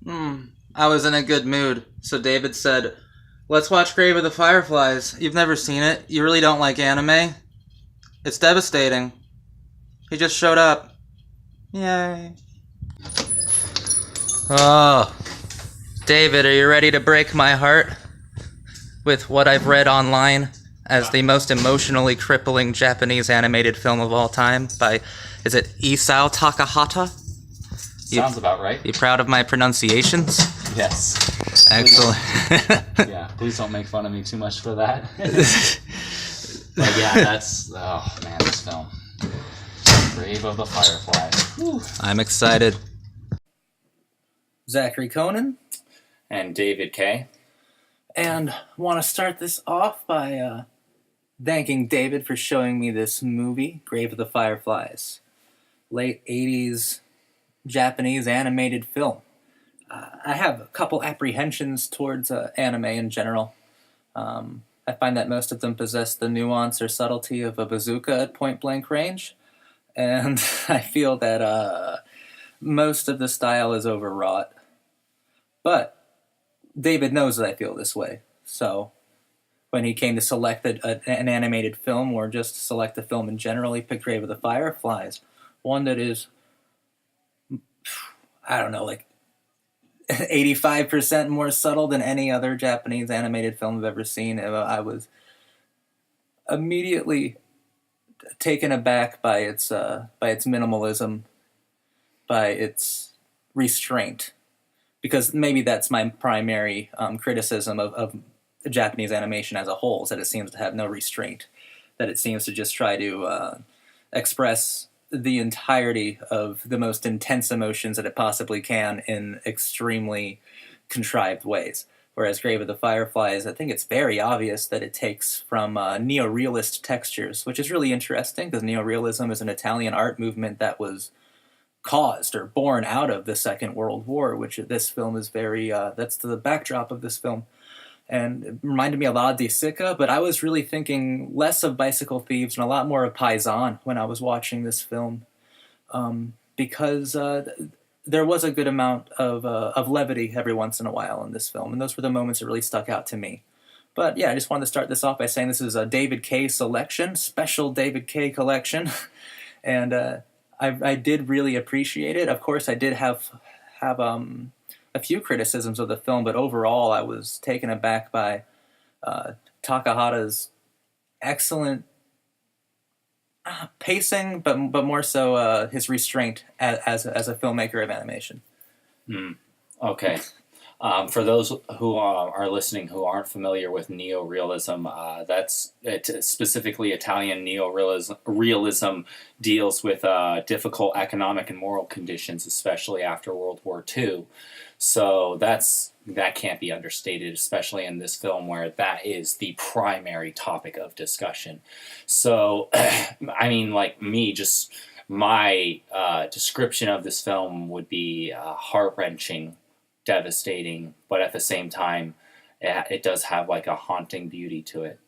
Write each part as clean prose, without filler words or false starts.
I was in a good mood, so David said, "Let's watch Grave of the Fireflies. You've never seen it. You really don't like anime? It's devastating." He just showed up. Yay. Oh, David, are you ready to break my heart with what I've read online as the most emotionally crippling Japanese animated film of all time by, is it Isao Takahata? Sounds about right. You proud of my pronunciations? Yes. Excellent. Yeah, please don't make fun of me too much for that. But yeah, oh man, this film. Grave of the Fireflies. Whew. I'm excited. Zachary Conan, And David K. and want to start this off by thanking David for showing me this movie, Grave of the Fireflies. Late 80s Japanese animated film. I have a couple apprehensions towards anime in general. I find that most of them possess the nuance or subtlety of a bazooka at point-blank range, and I feel that most of the style is overwrought. But David knows that I feel this way, so when he came to select an animated film or just select a film in general, he picked Grave of the Fireflies, one that is, I don't know, like 85% more subtle than any other Japanese animated film I've ever seen. I was immediately taken aback by its minimalism, by its restraint, because maybe that's my primary criticism of Japanese animation as a whole, is that it seems to have no restraint, that it seems to just try to express the entirety of the most intense emotions that it possibly can in extremely contrived ways. Whereas Grave of the Fireflies, I think it's very obvious that it takes from neorealist textures, which is really interesting because neorealism is an Italian art movement that was caused or born out of the Second World War, which this film is very, that's the backdrop of this film. And it reminded me a lot of De Sica, but I was really thinking less of Bicycle Thieves and a lot more of Paisan when I was watching this film, because there was a good amount of levity every once in a while in this film, and those were the moments that really stuck out to me. But yeah, I just wanted to start this off by saying this is a David K selection, special David K collection, and I did really appreciate it. Of course, I did have a few criticisms of the film, but overall I was taken aback by Takahata's excellent pacing, but more so his restraint as a filmmaker of animation. Okay. For those who are listening who aren't familiar with neorealism, it's specifically Italian neorealism. Realism deals with difficult economic and moral conditions, especially after World War II. So that can't be understated, especially in this film where that is the primary topic of discussion. So, I mean, like me, just my description of this film would be heart-wrenching, devastating, but at the same time, it does have like a haunting beauty to it.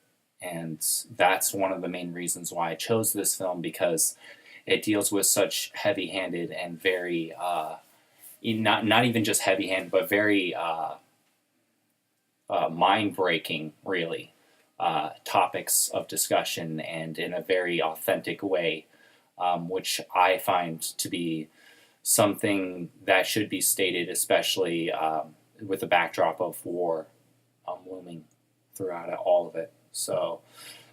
And that's one of the main reasons why I chose this film, because it deals with such heavy-handed and very... not even just heavy-handed, but very mind-breaking, really, topics of discussion, and in a very authentic way, which I find to be something that should be stated, especially with the backdrop of war looming throughout all of it. So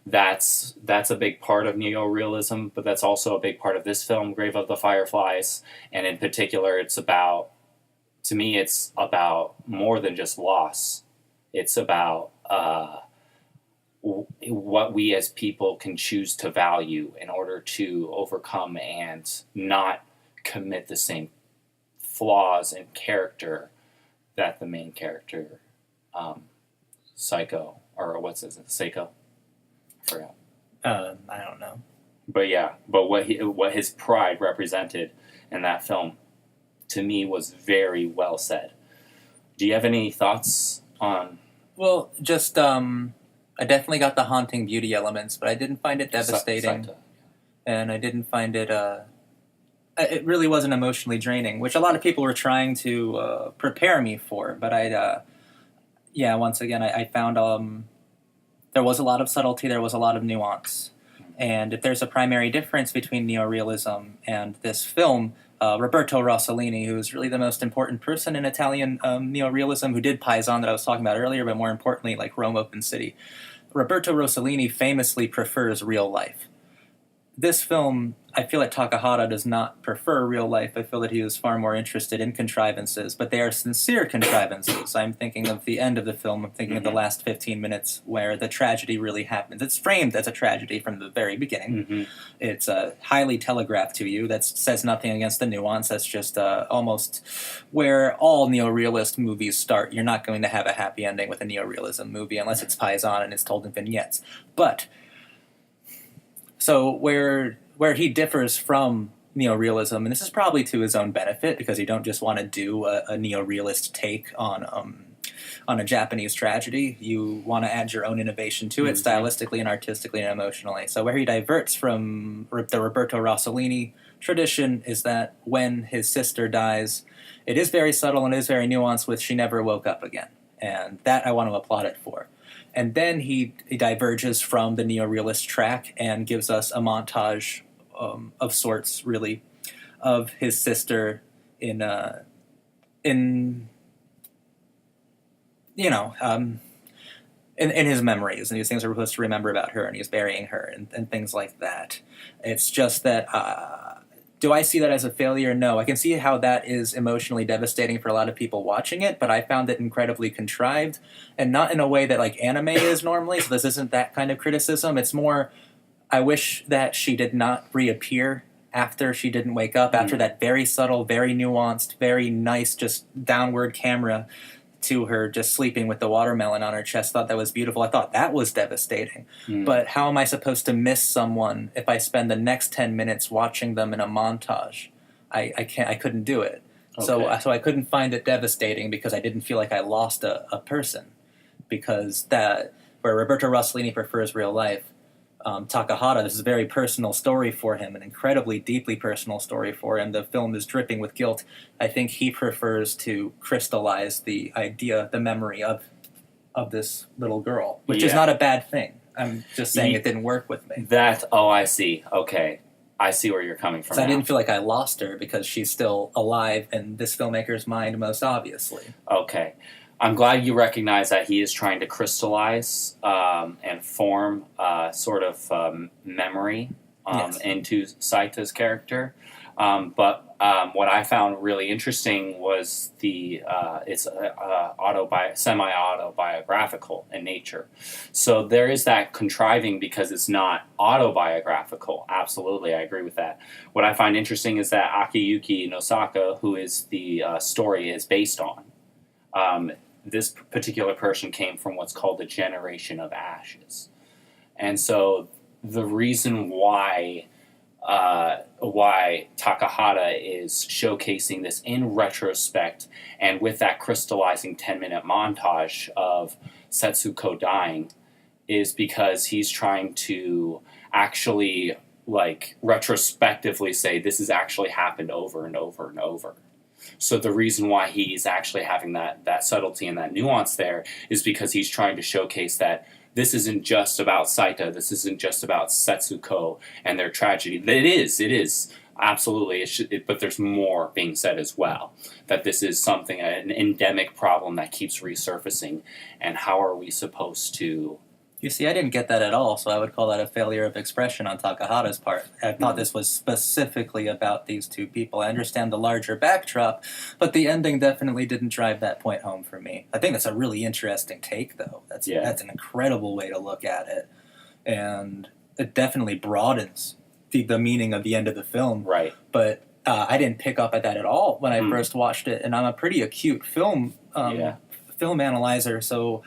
that's a big part of neorealism, but that's also a big part of this film, Grave of the Fireflies. And in particular, to me, it's about more than just loss. It's about what we as people can choose to value in order to overcome and not commit the same flaws in character that the main character, Psycho, or what's his name, Seiko? I forgot. I don't know. But yeah, what his pride represented in that film, to me, was very well said. Do you have any thoughts on... Well, just, I definitely got the haunting beauty elements, but I didn't find it devastating. Saito? And I didn't find it it really wasn't emotionally draining, which a lot of people were trying to prepare me for. But once again, I found there was a lot of subtlety, there was a lot of nuance. And if there's a primary difference between neorealism and this film, Roberto Rossellini, who is really the most important person in Italian neorealism, who did Paisan that I was talking about earlier, but more importantly, like Rome Open City. Roberto Rossellini famously prefers real life. This film, I feel like Takahata does not prefer real life. I feel that he is far more interested in contrivances, but they are sincere contrivances. I'm thinking of the end of the film. I'm thinking of the last 15 minutes where the tragedy really happens. It's framed as a tragedy from the very beginning. It's highly telegraphed to you. That says nothing against the nuance. That's just almost where all neorealist movies start. You're not going to have a happy ending with a neorealism movie unless it's Paisan and it's told in vignettes. But so where he differs from neorealism, and this is probably to his own benefit because you don't just want to do a neorealist take on a Japanese tragedy. You want to add your own innovation to it, stylistically and artistically and emotionally. So where he diverts from the Roberto Rossellini tradition is that when his sister dies, it is very subtle and it is very nuanced with she never woke up again. And that I want to applaud it for. And then he diverges from the neorealist track and gives us a montage of sorts, really, of his sister in his memories, and these things we're supposed to remember about her, and he's burying her, and things like that. It's just that, do I see that as a failure? No. I can see how that is emotionally devastating for a lot of people watching it, but I found it incredibly contrived, and not in a way that like anime is normally, so this isn't that kind of criticism. It's more, I wish that she did not reappear after she didn't wake up, after that very subtle, very nuanced, very nice, just downward camera to her just sleeping with the watermelon on her chest. Thought that was beautiful. I thought that was devastating. But how am I supposed to miss someone if I spend the next 10 minutes watching them in a montage? I can't. I couldn't do it. Okay. So I couldn't find it devastating because I didn't feel like I lost a person. Because that where Roberto Rossellini prefers real life, Takahata, this is a very personal story for him, an incredibly deeply personal story for him. The film is dripping with guilt. I think he prefers to crystallize the idea, the memory of this little girl, which is not a bad thing. I'm just saying it didn't work with me. I see. Okay. I see where you're coming from. So I didn't feel like I lost her because she's still alive in this filmmaker's mind, most obviously. Okay. I'm glad you recognize that he is trying to crystallize and form sort of memory into Saita's character. But what I found really interesting was it's semi-autobiographical in nature. So there is that contriving because it's not autobiographical. Absolutely, I agree with that. What I find interesting is that Akiyuki Nosaka, who is the story is based on, this particular person came from what's called the generation of ashes. And so the reason why Takahata is showcasing this in retrospect and with that crystallizing 10-minute montage of Setsuko dying is because he's trying to actually like retrospectively say this has actually happened over and over and over. So the reason why he's actually having that subtlety and that nuance there is because he's trying to showcase that this isn't just about Saita, this isn't just about Setsuko and their tragedy. It is, absolutely, but there's more being said as well. That this is something, an endemic problem that keeps resurfacing, and how are we supposed to... You see, I didn't get that at all, so I would call that a failure of expression on Takahata's part. I thought this was specifically about these two people. I understand the larger backdrop, but the ending definitely didn't drive that point home for me. I think that's a really interesting take, though. That's an incredible way to look at it. And it definitely broadens the meaning of the end of the film. Right. But I didn't pick up at that at all when I first watched it, and I'm a pretty acute film analyzer, so...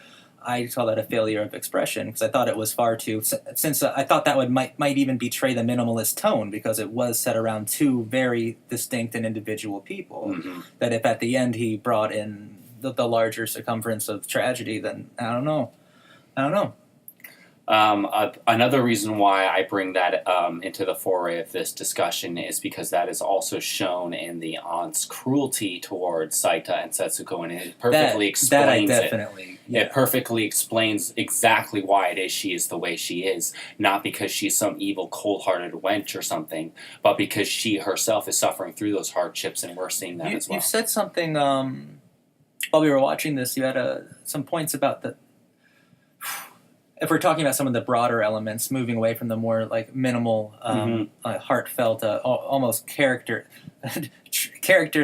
I call that a failure of expression because I thought it was far too... Since I thought that might even betray the minimalist tone because it was set around two very distinct and individual people. Mm-hmm. That if at the end he brought in the larger circumference of tragedy, then I don't know. Another reason why I bring that into the foray of this discussion is because that is also shown in the aunt's cruelty towards Saita and Setsuko, and it perfectly explains that I definitely, yeah. It perfectly explains exactly why it is she is the way she is, not because she's some evil, cold-hearted wench or something, but because she herself is suffering through those hardships, and we're seeing that as well. You said something while we were watching this. You had some points about the. If we're talking about some of the broader elements, moving away from the more like minimal, heartfelt, almost character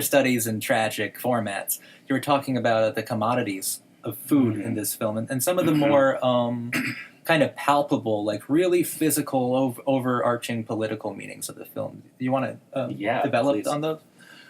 studies and tragic formats, you were talking about the commodities of food in this film, and some of the more kind of palpable, like really physical, overarching political meanings of the film. Do you want to develop please. on those?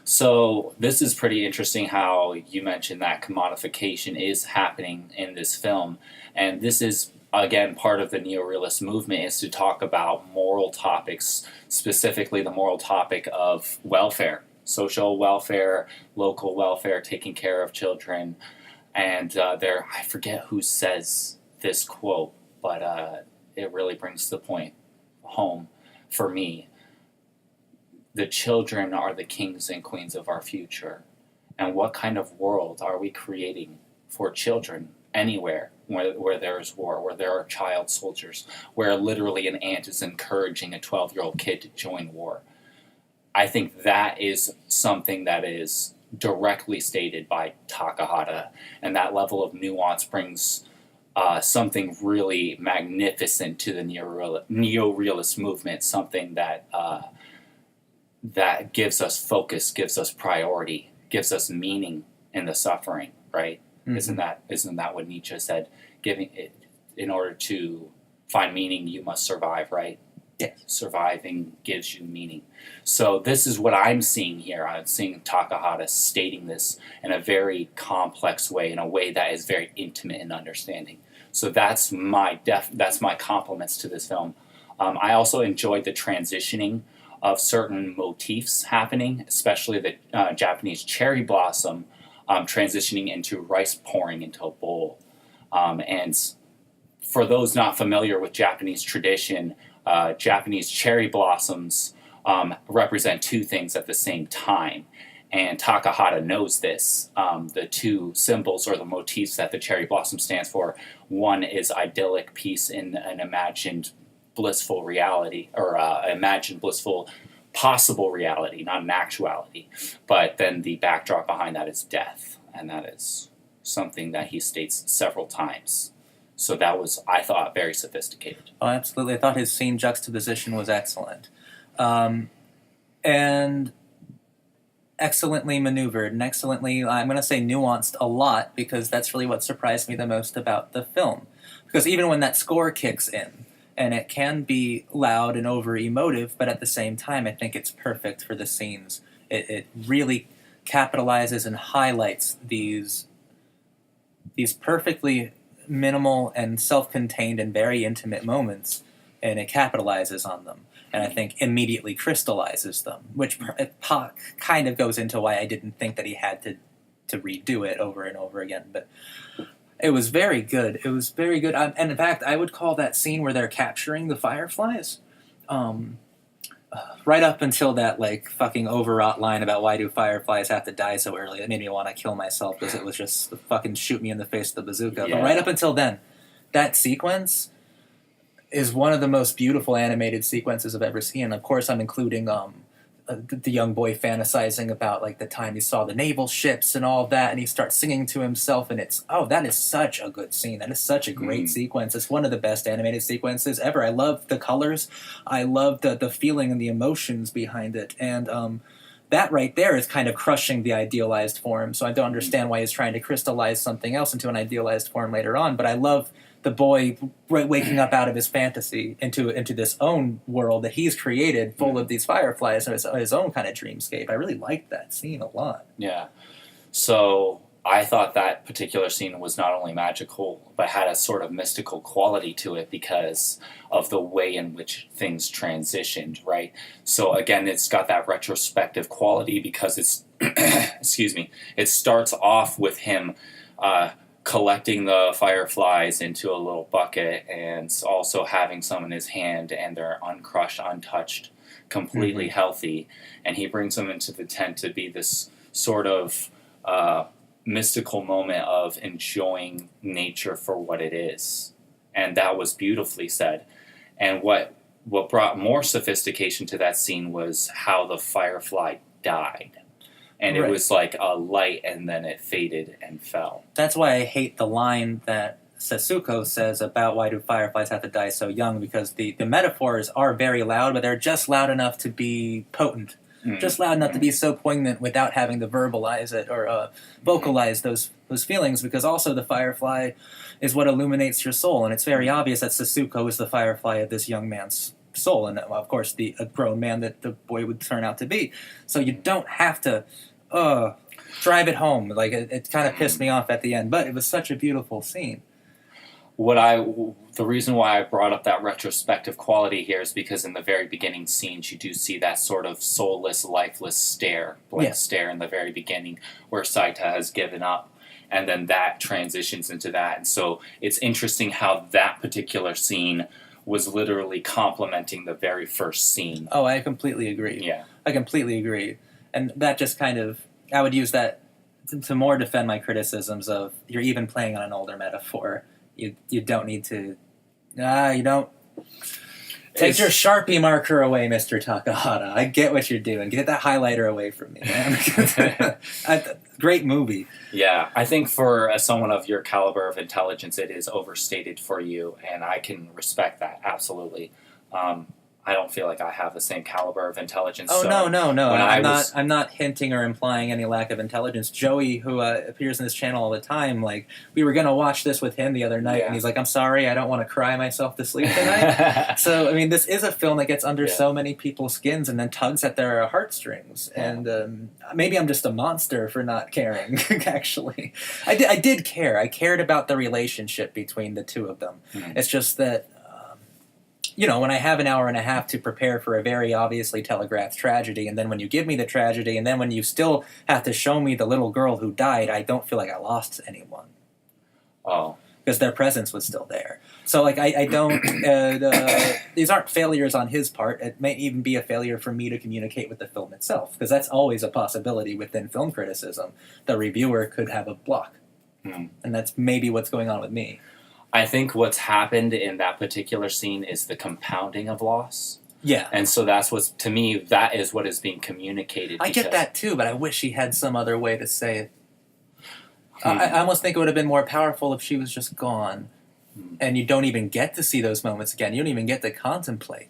So this is pretty interesting how you mentioned that commodification is happening in this film, and this is, again, part of the neorealist movement is to talk about moral topics, specifically the moral topic of welfare, social welfare, local welfare, taking care of children. And I forget who says this quote, but it really brings the point home for me. The children are the kings and queens of our future. And what kind of world are we creating for children anywhere where there is war, where there are child soldiers, where literally an aunt is encouraging a 12-year-old kid to join war? I think that is something that is directly stated by Takahata, and that level of nuance brings something really magnificent to the neorealist movement, something that that gives us focus, gives us priority, gives us meaning in the suffering, right? Mm-hmm. Isn't that what Nietzsche said? In order to find meaning, you must survive, right? Yes. Surviving gives you meaning. So this is what I'm seeing here. I'm seeing Takahata stating this in a very complex way, in a way that is very intimate in understanding. So that's my compliments to this film. I also enjoyed the transitioning of certain motifs happening, especially the Japanese cherry blossom transitioning into rice pouring into a bowl. And for those not familiar with Japanese tradition, Japanese cherry blossoms represent two things at the same time. And Takahata knows this. The two symbols or the motifs that the cherry blossom stands for, one is idyllic peace in an imagined blissful reality, or imagined blissful possible reality, not an actuality. But then the backdrop behind that is death, and that is something that he states several times. So that was, I thought, very sophisticated. Oh, absolutely. I thought his scene juxtaposition was excellent. And excellently maneuvered, and excellently, I'm going to say nuanced a lot, because that's really what surprised me the most about the film. Because even when that score kicks in, and it can be loud and over-emotive, but at the same time, I think it's perfect for the scenes. It really capitalizes and highlights these perfectly minimal and self-contained and very intimate moments, and it capitalizes on them. And I think immediately crystallizes them, which kind of goes into why I didn't think that he had to redo it over and over again. But it was very good. It was very good. And in fact, I would call that scene where they're capturing the Fireflies, right up until that like fucking overwrought line about why do Fireflies have to die so early. It made me want to kill myself because it was just fucking shoot me in the face with the bazooka. Yeah. But right up until then, that sequence is one of the most beautiful animated sequences I've ever seen. Of course, I'm including the young boy fantasizing about like the time he saw the naval ships and all that, and he starts singing to himself, and that is such a good scene. That is such a great sequence. It's one of the best animated sequences ever. I love the colors. I love the feeling and the emotions behind it, and that right there is kind of crushing the idealized form. So I don't understand why he's trying to crystallize something else into an idealized form later on, but I love the boy waking up out of his fantasy into this own world that he's created, full of these fireflies and his own kind of dreamscape. I really liked that scene a lot. Yeah. So I thought that particular scene was not only magical, but had a sort of mystical quality to it because of the way in which things transitioned, right? So again, it's got that retrospective quality because it's, excuse me, it starts off with him collecting the fireflies into a little bucket and also having some in his hand, and they're uncrushed, untouched, completely healthy. And he brings them into the tent to be this sort of mystical moment of enjoying nature for what it is. And that was beautifully said. And what brought more sophistication to that scene was how the firefly died. And it was like a light, and then it faded and fell. That's why I hate the line that Sasuko says about why do fireflies have to die so young, because the metaphors are very loud, but they're just loud enough to be potent. Just loud enough to be so poignant without having to verbalize it or vocalize those feelings, because also the firefly is what illuminates your soul, and it's very obvious that Sasuko is the firefly of this young man's soul, and of course a grown man that the boy would turn out to be. So you don't have to drive it home. Like it kind of pissed me off at the end, but it was such a beautiful scene. The reason why I brought up that retrospective quality here is because in the very beginning scenes, you do see that sort of soulless, lifeless stare, stare in the very beginning, where Saita has given up, and then that transitions into that. And so it's interesting how that particular scene was literally complementing the very first scene. Oh, I completely agree. Yeah. I completely agree. And that just kind of, I would use that to more defend my criticisms of, you're even playing on an older metaphor. You don't need to, you don't. Take your Sharpie marker away, Mr. Takahata. I get what you're doing. Get that highlighter away from me, man. Great movie. Yeah, I think for someone of your caliber of intelligence, it is overstated for you, and I can respect that, absolutely. I don't feel like I have the same caliber of intelligence. Oh, so no. I'm not hinting or implying any lack of intelligence. Joey, who appears in this channel all the time, like, we were going to watch this with him the other night, and he's like, I'm sorry, I don't want to cry myself to sleep tonight. So, I mean, this is a film that gets under so many people's skins and then tugs at their heartstrings. And maybe I'm just a monster for not caring, actually. I did care. I cared about the relationship between the two of them. It's just that, when I have an hour and a half to prepare for a very obviously telegraphed tragedy, and then when you give me the tragedy, and then when you still have to show me the little girl who died, I don't feel like I lost anyone. Oh. Because their presence was still there. So, like, I don't... these aren't failures on his part. It may even be a failure for me to communicate with the film itself, because that's always a possibility within film criticism. The reviewer could have a block. And that's maybe what's going on with me. I think what's happened in that particular scene is the compounding of loss. Yeah. And so that's what's, to me, that is what is being communicated. I get that too, but I wish he had some other way to say it. I almost think it would have been more powerful if she was just gone. And you don't even get to see those moments again. You don't even get to contemplate.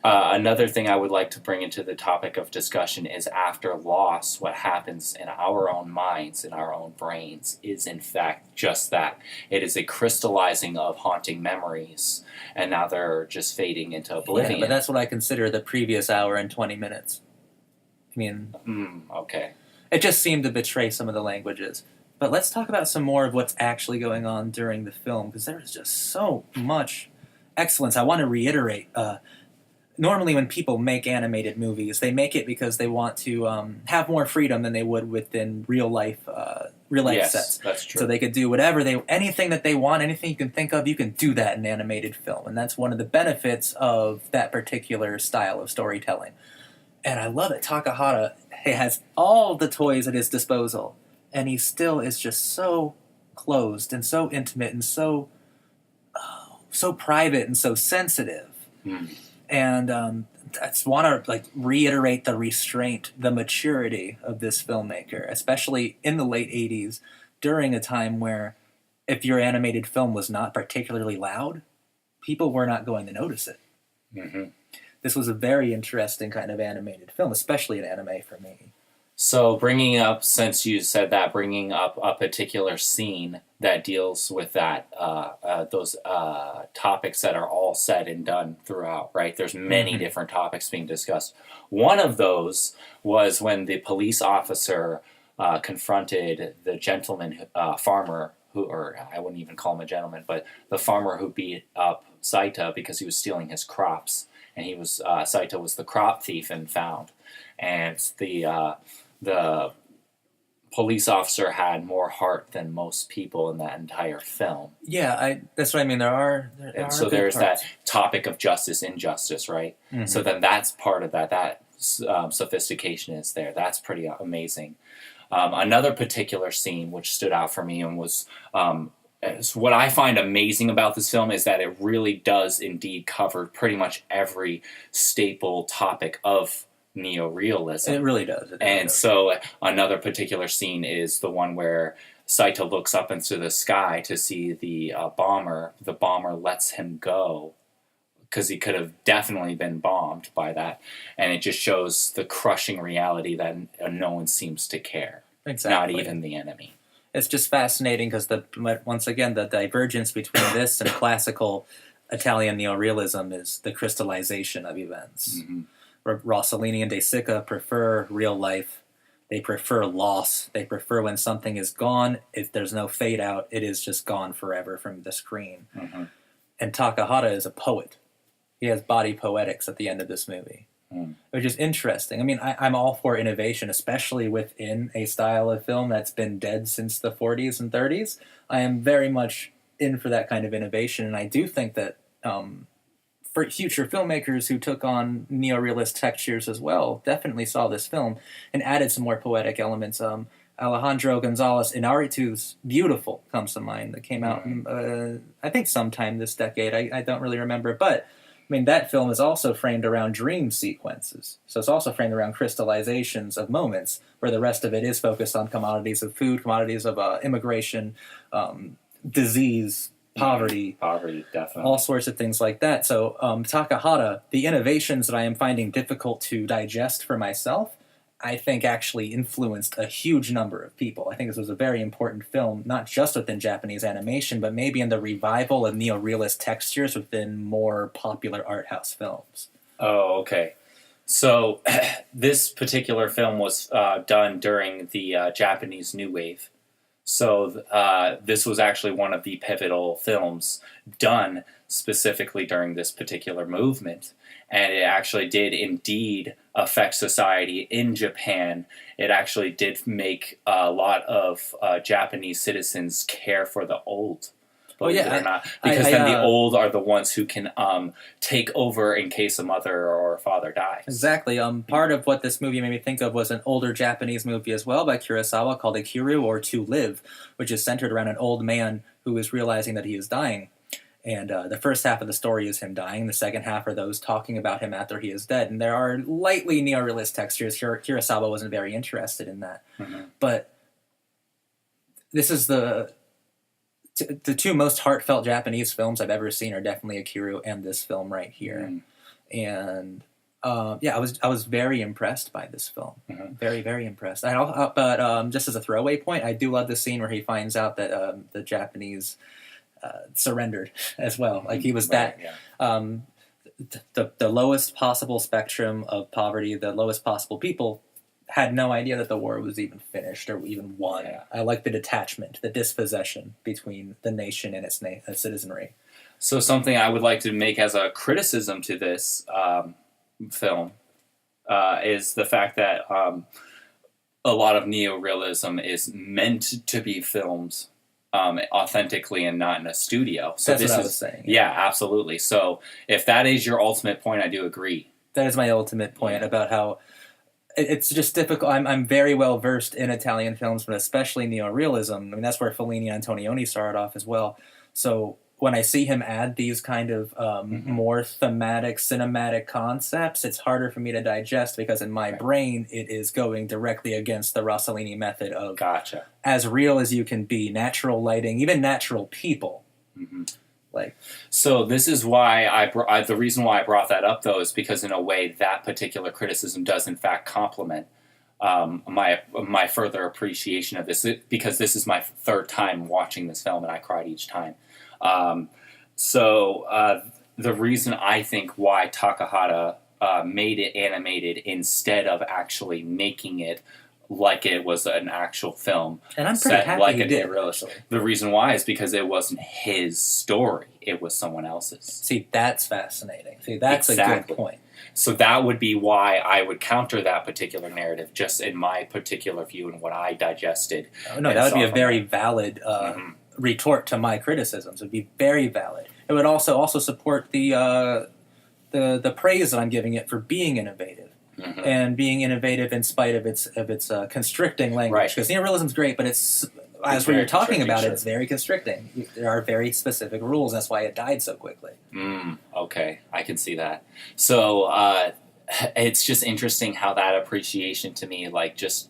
Another thing I would like to bring into the topic of discussion is after loss, what happens in our own minds, in our own brains, is in fact just that. It is a crystallizing of haunting memories, and now they're just fading into oblivion. Yeah, but that's what I consider the previous hour and 20 minutes. I mean... okay. It just seemed to betray some of the languages. But let's talk about some more of what's actually going on during the film, because there is just so much excellence. I want to reiterate... normally when people make animated movies, they make it because they want to have more freedom than they would within real life sets. That's true. So they could do anything that they want, anything you can think of, you can do that in animated film. And that's one of the benefits of that particular style of storytelling. And I love it. Takahata has all the toys at his disposal, and he still is just so closed and so intimate and so private and so sensitive. And I just want to reiterate the restraint, the maturity of this filmmaker, especially in the late 80s, during a time where if your animated film was not particularly loud, people were not going to notice it. This was a very interesting kind of animated film, especially an anime for me. So since you said that, bringing up a particular scene that deals with that, those topics that are all said and done throughout, right? There's many different topics being discussed. One of those was when the police officer confronted the gentleman, farmer, or I wouldn't even call him a gentleman, but the farmer who beat up Saita because he was stealing his crops. And Saita was the crop thief and found. And the police officer had more heart than most people in that entire film. Yeah, that's what I mean. There are And so good there's parts. that topic of justice, injustice, right? Mhm. So then that's part of that. That sophistication is there. That's pretty amazing. Another particular scene which stood out for me and was what I find amazing about this film is that it really does indeed cover pretty much every staple topic of neorealism. It really does. And so another particular scene is the one where Saito looks up into the sky to see the bomber. The bomber lets him go because he could have definitely been bombed by that. And it just shows the crushing reality that no one seems to care. Exactly. Not even the enemy. It's just fascinating because once again, the divergence between this and classical Italian neorealism is the crystallization of events. Mm-hmm. Where Rossellini and De Sica prefer real life. They prefer loss. They prefer when something is gone. If there's no fade out, it is just gone forever from the screen. Mm-hmm. And Takahata is a poet. He has body poetics at the end of this movie, which is interesting. I mean, I'm all for innovation, especially within a style of film that's been dead since the 40s and 30s. I am very much in for that kind of innovation, and I do think that for future filmmakers who took on neorealist textures as well, definitely saw this film and added some more poetic elements. Alejandro Gonzalez Inarritu's Beautiful comes to mind, that came out, I think sometime this decade. I don't really remember, but I mean, that film is also framed around dream sequences. So it's also framed around crystallizations of moments, where the rest of it is focused on commodities of food, commodities of immigration, disease, poverty, definitely, all sorts of things like that. So Takahata, the innovations that I am finding difficult to digest for myself, I think actually influenced a huge number of people. I think this was a very important film, not just within Japanese animation, but maybe in the revival of neorealist textures within more popular art house films. Oh, okay. So this particular film was done during the Japanese New Wave. So this was actually one of the pivotal films done specifically during this particular movement. And it actually did indeed affect society in Japan. It actually did make a lot of Japanese citizens care for the old, believe it or not. Because then the old are the ones who can take over in case a mother or father dies. Exactly. Part of what this movie made me think of was an older Japanese movie as well by Kurosawa called Ikiru, or To Live, which is centered around an old man who is realizing that he is dying. And the first half of the story is him dying. The second half are those talking about him after he is dead. And there are lightly neorealist textures. Kurosawa wasn't very interested in that. Mm-hmm. But this is the two most heartfelt Japanese films I've ever seen are definitely Ikiru and this film right here. Mm-hmm. And I was very impressed by this film. Mm-hmm. Very, very impressed. But just as a throwaway point, I do love the scene where he finds out that the Japanese surrendered as well. Like he was the lowest possible spectrum of poverty, the lowest possible people had no idea that the war was even finished or even won. Yeah. I like the detachment, the dispossession between the nation and its citizenry. So something I would like to make as a criticism to this film is the fact that a lot of neorealism is meant to be filmed authentically and not in a studio. So that's what I was saying. Yeah, absolutely. So if that is your ultimate point, I do agree. That is my ultimate point about how it's just difficult. I'm very well versed in Italian films, but especially neorealism. I mean, that's where Fellini and Antonioni started off as well. So when I see him add these kind of more thematic, cinematic concepts, it's harder for me to digest because in my brain, it is going directly against the Rossellini method of as real as you can be, natural lighting, even natural people. Mm-hmm. So this is why the reason why I brought that up, though, is because in a way that particular criticism does in fact complement my further appreciation of this, because this is my third time watching this film and I cried each time. The reason I think why Takahata made it animated instead of actually making it like it was an actual film. And I'm pretty happy like he a did. neorealism. The reason why is because it wasn't his story; it was someone else's. See, that's fascinating. See, that's Exactly. a good point. So that would be why I would counter that particular narrative, just in my particular view and what I digested. Oh, no, and that would be saw a from very that. valid retort to my criticisms. It would be very valid. It would also support the praise that I'm giving it for being innovative. Mhm. And being innovative in spite of its constricting language. Right. Because neorealism's great, but as when very you're talking constricting, about sure. it, it's very constricting. There are very specific rules. That's why it died so quickly. Okay, I can see that. So it's just interesting how that appreciation to me, like, just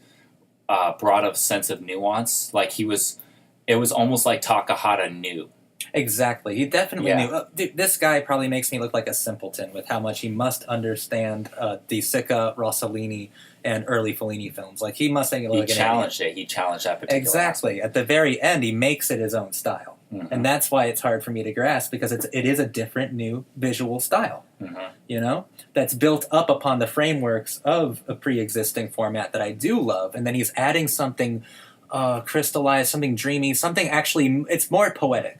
brought a sense of nuance. Like it was almost like Takahata knew. Exactly. He definitely Yeah. knew. This guy probably makes me look like a simpleton with how much he must understand the Sica, Rossellini, and early Fellini films. Like, he must think it He like an challenged it. He challenged that particular Exactly. At the very end, he makes it his own style. Mhm. And that's why it's hard for me to grasp, because it is a different, new visual style, you know, that's built up upon the frameworks of a pre-existing format that I do love. And then he's adding something crystallized, something dreamy, something actually, it's more poetic.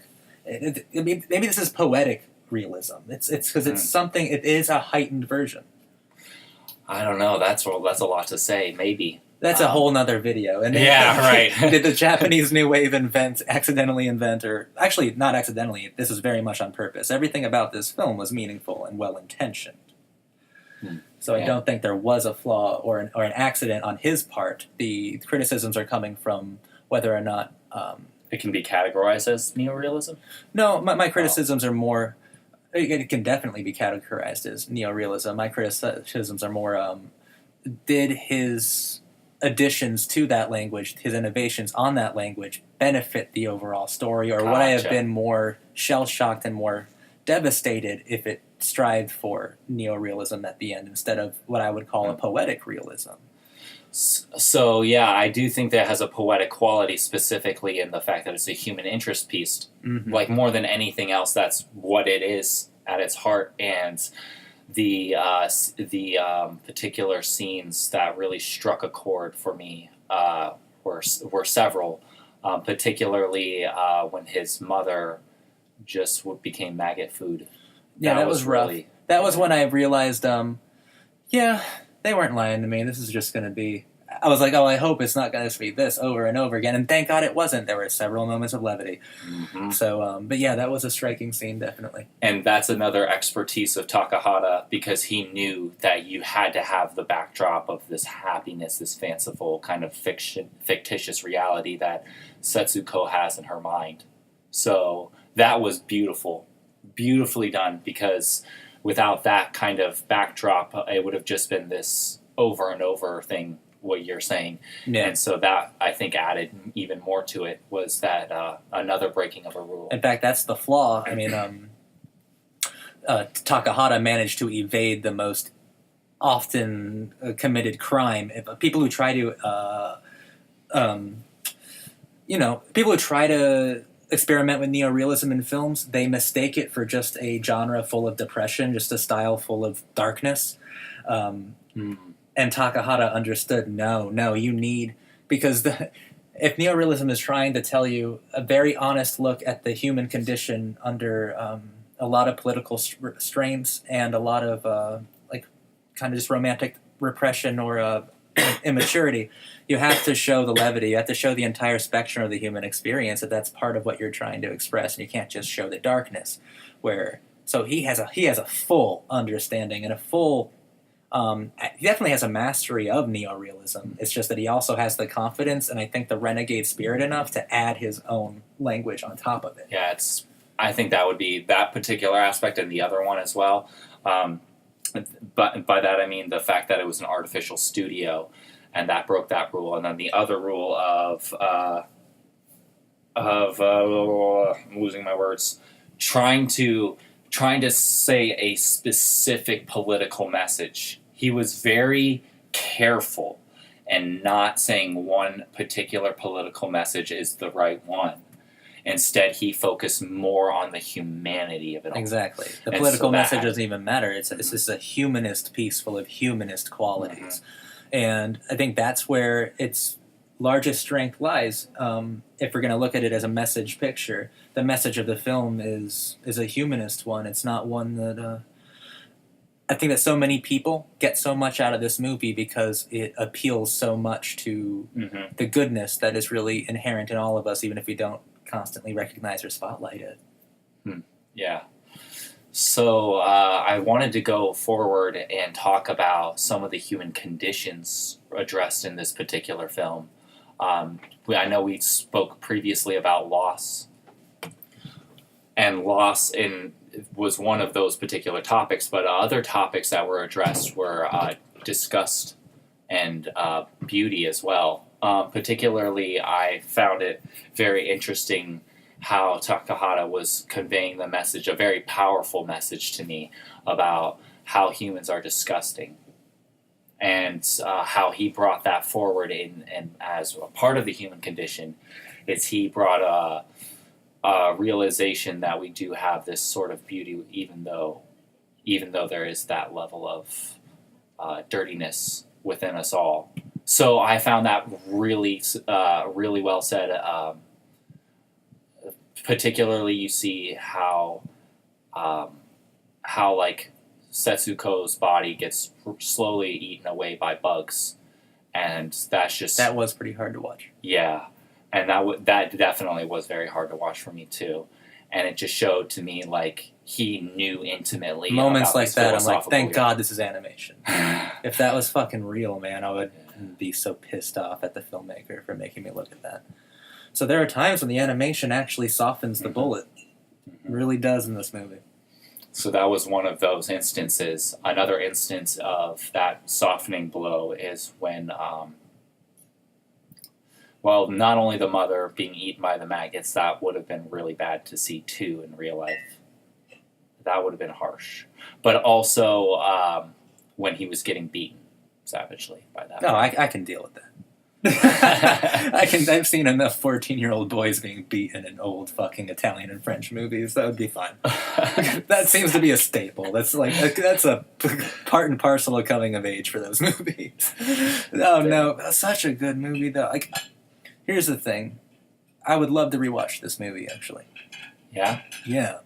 Maybe this is poetic realism. It's because it's something, it is a heightened version. I don't know. That's a lot to say. Maybe. That's a whole nother video. And Yeah, right. Did the Japanese New Wave accidentally invent, or actually not accidentally, this was very much on purpose. Everything about this film was meaningful and well-intentioned. So I don't think there was a flaw or an accident on his part. The criticisms are coming from whether or not... it can be categorized as neorealism? No, my criticisms are more... It can definitely be categorized as neorealism. My criticisms are more... did his additions to that language, his innovations on that language, benefit the overall story? Or would I have been more shell-shocked and more devastated if it strived for neorealism at the end instead of what I would call a poetic realism? So, yeah, I do think that has a poetic quality, specifically in the fact that it's a human interest piece. Like, more than anything else, that's what it is at its heart. And the particular scenes that really struck a chord for me were several, particularly when his mother just became maggot food. Yeah, that was rough. Really, that was when I realized, yeah, they weren't lying to me. This is just going to be... I was like, oh, I hope it's not going to be this over and over again. And thank God it wasn't. There were several moments of levity. So, but yeah, that was a striking scene, definitely. And that's another expertise of Takahata, because he knew that you had to have the backdrop of this happiness, this fanciful kind of fictitious reality that Setsuko has in her mind. So that was beautifully done, because without that kind of backdrop, it would have just been this over and over thing, what you're saying. Yeah. And so that, I think, added even more to it, was that another breaking of a rule. In fact, that's the flaw. I mean, Takahata managed to evade the most often committed crime. People who try to, people who try to experiment with neorealism in films, they mistake it for just a genre full of depression, just a style full of darkness. And Takahata understood, no, you need... Because if neorealism is trying to tell you a very honest look at the human condition under a lot of political strains and a lot of, kind of just romantic repression or immaturity, you have to show the levity. You have to show the entire spectrum of the human experience, that's part of what you're trying to express, and you can't just show the darkness. So he has a full understanding and a full... he definitely has a mastery of neorealism. It's just that he also has the confidence and I think the renegade spirit enough to add his own language on top of it. Yeah, I think that would be that particular aspect, and the other one as well. But by that I mean the fact that it was an artificial studio, and that broke that rule. And then the other rule of I'm losing my words, trying to say a specific political message. He was very careful and not saying one particular political message is the right one. Instead, he focused more on the humanity of it all. Exactly. The And political so that message doesn't even matter. It's just a humanist piece full of humanist qualities. And I think that's where its largest strength lies. If we're going to look at it as a message picture, the message of the film is a humanist one. It's not one that I think that so many people get so much out of this movie because it appeals so much to the goodness that is really inherent in all of us, even if we don't constantly recognize or spotlight it. Yeah. So I wanted to go forward and talk about some of the human conditions addressed in this particular film. I know we spoke previously about loss, and loss was one of those particular topics, but other topics that were addressed were disgust and beauty as well. Particularly, I found it very interesting how Takahata was conveying the message, a very powerful message to me, about how humans are disgusting, and how he brought that forward and as a part of the human condition. He brought a realization that we do have this sort of beauty, even though there is that level of dirtiness within us all. So I found that really well said. Particularly, you see how like Setsuko's body gets slowly eaten away by bugs, and that was pretty hard to watch. Yeah, and that definitely was very hard to watch for me too, and it just showed to me like he knew intimately moments about like that. I'm like, thank philosophical- God this is animation. If that was fucking real, man, I would be so pissed off at the filmmaker for making me look at that. So there are times when the animation actually softens the bullet. It really does in this movie. So that was one of those instances. Another instance of that softening blow is when, not only the mother being eaten by the maggots, that would have been really bad to see too in real life. That would have been harsh. But also when he was getting beaten savagely by that. No, I can deal with that. I've seen enough 14-year-old boys being beaten in old fucking Italian and French movies. That would be fine. That seems to be a staple. That's a part and parcel of coming of age for those movies. No, such a good movie though. Like, here's the thing, I would love to rewatch this movie actually. Yeah? Yeah.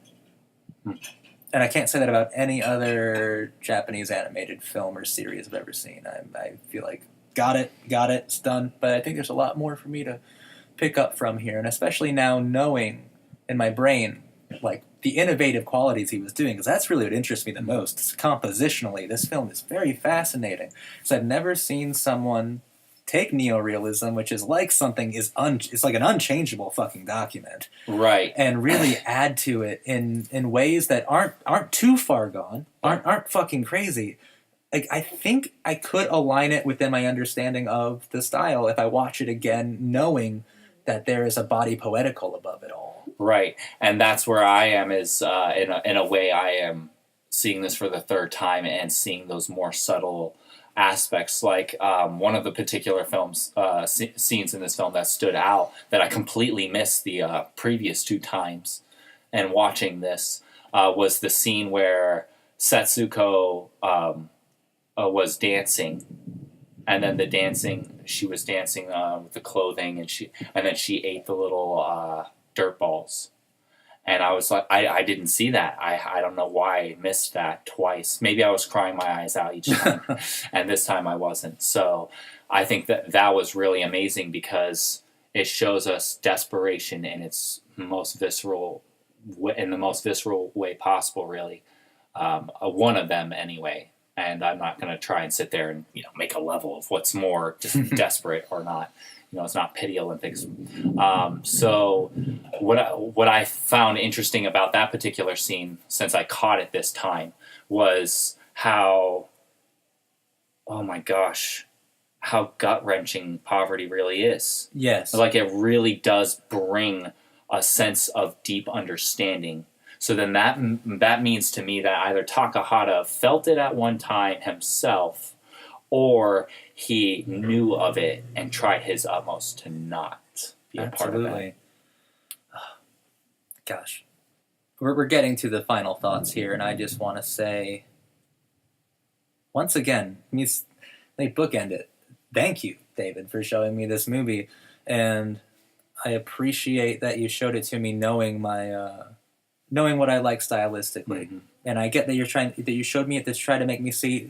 And I can't say that about any other Japanese animated film or series I've ever seen. I feel like got it, it's done. But I think there's a lot more for me to pick up from here, and especially now knowing in my brain, like, the innovative qualities he was doing, because that's really what interests me the most. Compositionally, this film is very fascinating, because I've never seen someone take neorealism, which is like something it's like an unchangeable fucking document, right, and really add to it in ways that aren't too far gone, aren't fucking crazy. Like, I think I could align it within my understanding of the style if I watch it again, knowing that there is a body poetical above it all. Right, and that's where I am. Is in a way, I am seeing this for the third time and seeing those more subtle aspects. Like one of the particular scenes in this film that stood out that I completely missed the previous two times, and watching this was the scene where Setsuko was dancing, and then she was dancing with the clothing, and then she ate the little dirt balls, and I was like, I didn't see that. I don't know why I missed that twice. Maybe I was crying my eyes out each time, and this time I wasn't. So I think that was really amazing, because it shows us desperation in its most visceral, in the most visceral way possible. Really, one of them anyway. And I'm not going to try and sit there and make a level of what's more desperate or not. It's not Pity Olympics. So what I found interesting about that particular scene, since I caught it this time, was how, oh my gosh, how gut-wrenching poverty really is. Yes. Like, it really does bring a sense of deep understanding. So then that means to me that either Takahata felt it at one time himself, or he knew of it and tried his utmost to not be a part of it. Gosh. We're getting to the final thoughts here, and I just want to say, once again, they bookend it. thank you, David, for showing me this movie, and I appreciate that you showed it to me, knowing knowing what I like stylistically, and I get that you showed me it to try to make me see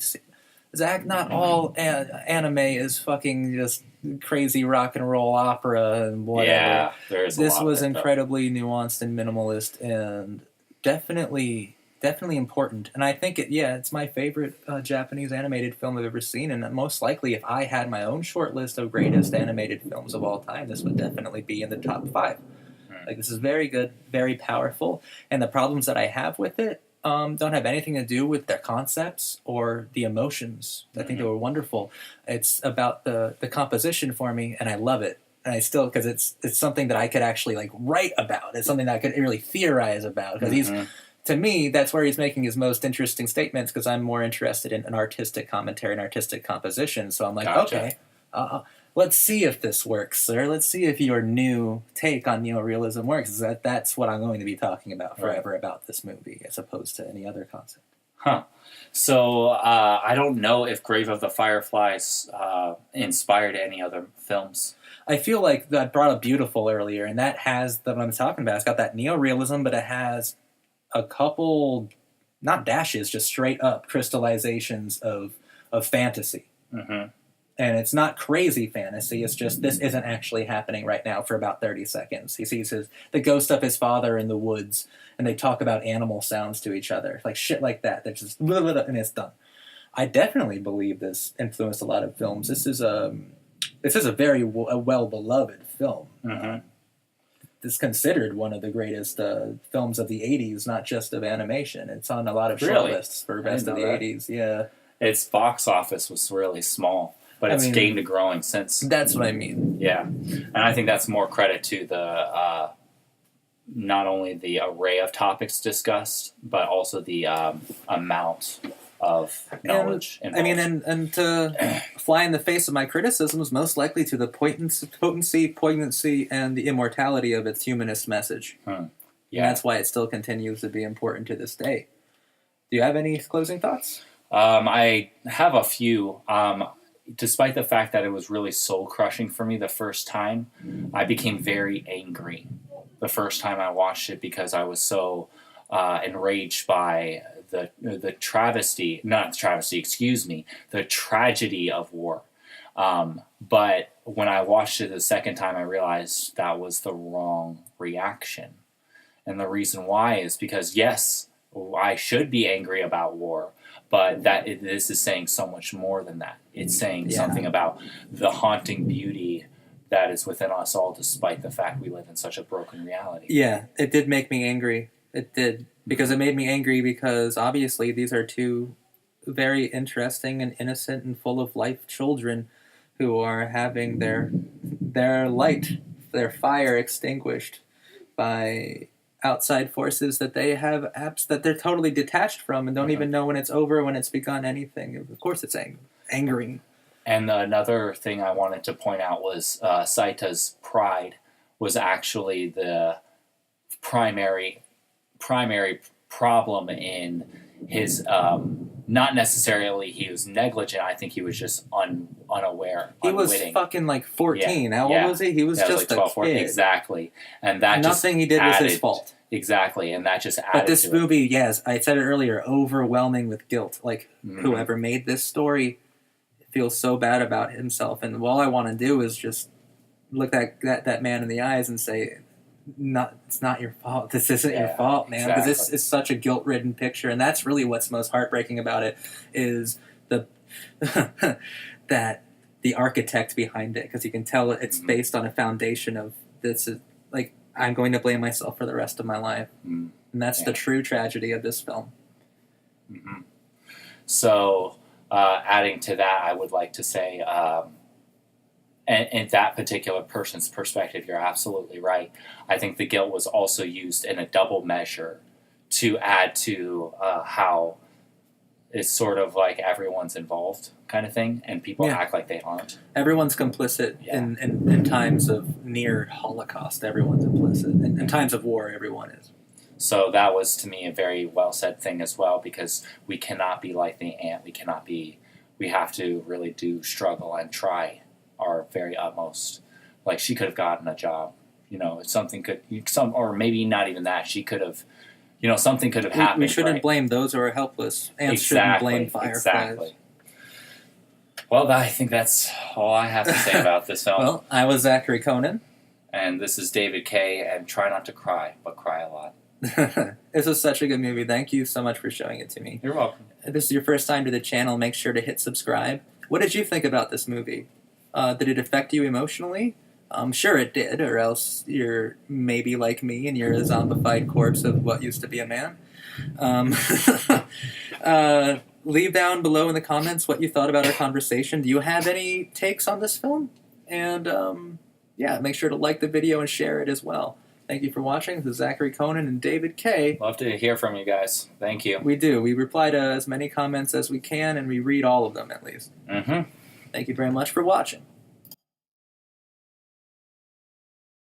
Zach, not all anime is fucking just crazy rock and roll opera and whatever. Yeah, there's a This lot was of it, though. incredibly nuanced and minimalist, and definitely important. And I think it's my favorite Japanese animated film I've ever seen. And most likely, if I had my own short list of greatest animated films of all time, this would definitely be in the top 5. Like, this is very good, very powerful, and the problems that I have with it don't have anything to do with their concepts or the emotions. I think they were wonderful. It's about the composition for me, and I love it. And I still, because it's something that I could actually like write about. It's something that I could really theorize about. Because to me, that's where he's making his most interesting statements. Because I'm more interested in an artistic commentary and artistic composition. So I'm like, okay, let's see if this works, sir. Let's see if your new take on neorealism works. That's what I'm going to be talking about forever about this movie, as opposed to any other concept. Huh. So I don't know if Grave of the Fireflies inspired any other films. I feel like I brought up Beautiful earlier, and that has what I'm talking about. It's got that neorealism, but it has a couple, not dashes, just straight up crystallizations of fantasy. Mm-hmm. And it's not crazy fantasy. It's just, this isn't actually happening right now for about 30 seconds. He sees the ghost of his father in the woods, and they talk about animal sounds to each other. Like shit like that. They're just, and it's done. I definitely believe this influenced a lot of films. This is a very well-beloved film. Mm-hmm. It's considered one of the greatest films of the 80s, not just of animation. It's on a lot of short lists for best of the 80s. Yeah. Its box office was really small, but it's gained a growing since. That's what I mean. Yeah. And I think that's more credit to the not only the array of topics discussed, but also the amount of knowledge involved. And to fly in the face of my criticisms, most likely to the potency, poignancy, and the immortality of its humanist message. Yeah. And that's why it still continues to be important to this day. Do you have any closing thoughts? I have a few. Despite the fact that it was really soul-crushing for me the first time, I became very angry the first time I watched it because I was so enraged by the tragedy of war. But when I watched it the second time, I realized that was the wrong reaction. And the reason why is because, yes, I should be angry about war, but this is saying so much more than that. It's saying something about the haunting beauty that is within us all, despite the fact we live in such a broken reality. Yeah, it did make me angry. It did. Because it made me angry because, obviously, these are two very interesting and innocent and full of life children who are having their light, their fire extinguished by outside forces that they have apps that they're totally detached from and don't even know when it's over, when it's begun, anything. Of course it's angering. And another thing I wanted to point out was Saita's pride was actually the primary problem in his, not necessarily he was negligent, I think he was just unaware, He unwitting. was fucking like 14. How old was he? He was just like 12, a 14. kid. Exactly. And that nothing he did was his fault. Exactly, and that just added But this to movie, yes, I said it earlier, overwhelming with guilt. Like, whoever made this story feels so bad about himself, and all I want to do is just look that man in the eyes and say, it's not your fault. This isn't your fault, man. Because this is such a guilt-ridden picture, and that's really what's most heartbreaking about it is that the architect behind it, because you can tell it's based on a foundation of this is like, I'm going to blame myself for the rest of my life. And that's the true tragedy of this film. Mm-hmm. So, adding to that, I would like to say, and that particular person's perspective, you're absolutely right. I think the guilt was also used in a double measure to add to how it's sort of like everyone's involved kind of thing, and people act like they aren't. Everyone's complicit in times of near Holocaust. Everyone's implicit. In times of war, everyone is. So that was, to me, a very well said thing as well, because we cannot be like the ant. We we have to really do struggle and try our very utmost. Like, she could have gotten a job, you know, or maybe not even that. She could have, you know, something could have happened. We shouldn't right? blame those who are helpless, and shouldn't blame Fireflies. Exactly. Well, I think that's all I have to say about this film. Well, I was Zachary Conan. And this is David K. And try not to cry, but cry a lot. This was such a good movie. Thank you so much for showing it to me. You're welcome. If this is your first time to the channel, make sure to hit subscribe. What did you think about this movie? Did it affect you emotionally? I'm sure it did, or else you're maybe like me and you're a zombified corpse of what used to be a man. Leave down below in the comments what you thought about our conversation. Do you have any takes on this film? And yeah, make sure to like the video and share it as well. Thank you for watching. This is Zachary Conan and David K. Love to hear from you guys. Thank you. We do. We reply to as many comments as we can, and we read all of them at least. Mm-hmm. Thank you very much for watching.